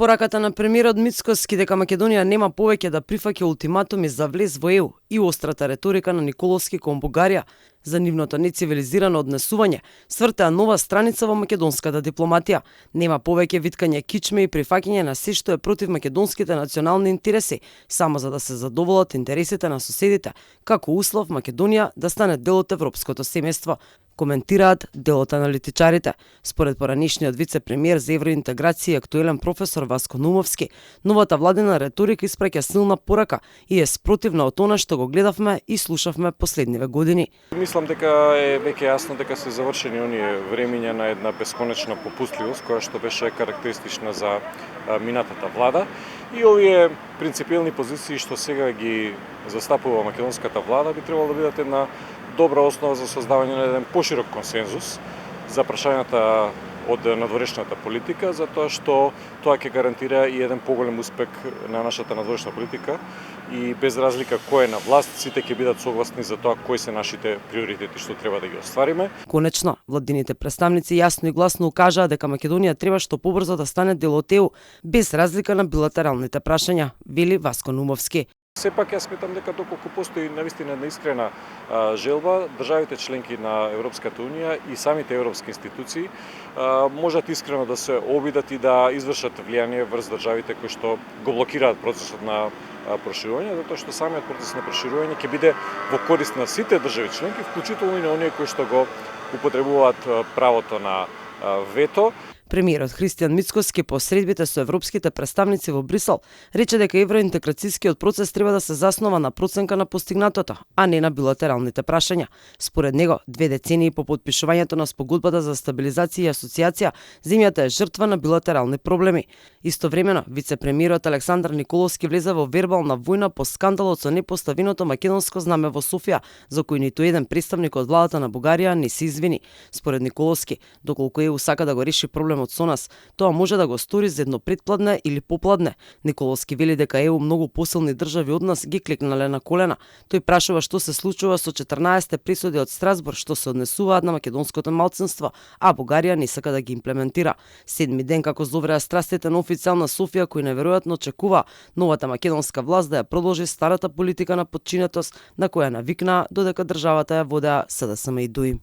Пораката на премиерот Мицкоски дека Македонија нема повеќе да прифаќа ултиматуми за влез во ЕУ и острата реторика на Николовски кон Бугарија за нивното нецивилизирано однесување свртеа нова страница во македонската дипломатија. Нема повеќе виткање кичме и прифаќање на се што е против македонските национални интереси, само за да се задоволат интересите на соседите, како услов Македонија да стане дел од европското семејство, коментираат дел од аналитичарите. Според поранишниот вице-премиер за евроинтеграција и актуелен професор Васко Нумовски, новата владина реторика испраќа силна порака и е спротивна од она што го гледавме и слушавме последниве години. Мислам дека е веќе јасно дека се завршени оние времиња на една бесконечна попустливост која што беше карактеристична за минатата влада и овие принципиелни позиции што сега ги застапува македонската влада би требало да бидат една добра основа за создавање на еден поширок консензус за прашањата од надворешната политика, затоа што тоа ќе гарантира и еден поголем успех на нашата надворешна политика и без разлика кој е на власт, сите ќе бидат согласни за тоа кои се нашите приоритети што треба да ги оствариме. Конечно, владините представници јасно и гласно укажаа дека Македонија треба што побрзо да стане дел од ЕУ, без разлика на билатералните прашања, вели Васко Нумовски. Сепак јас сметам дека доколку постои навистина една искрена желба, државите членки на Европската унија и самите европски институции можат искрено да се обидат и да извршат влијание врз државите кои што го блокираат процесот на проширување, затоа што самиот процес на проширување ќе биде во корист на сите држави членки, вклучително и на оние кои што го употребуваат правото на вето. Премиерот Христијан Мицкоски по средбите со европските представници во Брисел рече дека евроинтеграцијскиот процес треба да се заснова на проценка на постигнатото, а не на билатералните прашања. Според него, 2 децении по подпишувањето на спогодбата за стабилизација и асоциација, земјата е жртва на билатерални проблеми. Истовремено, вице-премиерот Александар Николовски влезе во вербална војна по скандалот со непоставеното македонско знаме во Софија, за кој ниту еден представник од владата на Бугарија не се извини. Според Николовски, доколку ЕУ сака да го реши проблемот со нас, тоа може да го стори за едно предпладне или попладне. Николовски вели дека ЕУ многу посилни држави од нас ги клекнале на колена. Тој прашува што се случува со 14 присуди од Страсбург што се однесуваат на македонското малцинство, а Бугарија не сака да ги имплементира. 7 ден како зовреа страстите на официјална Софија кои неверојатно очекува новата македонска власт да ја продолжи старата политика на подчинетост на која навикнаа додека државата ја водеа СДСМ и ДУИ.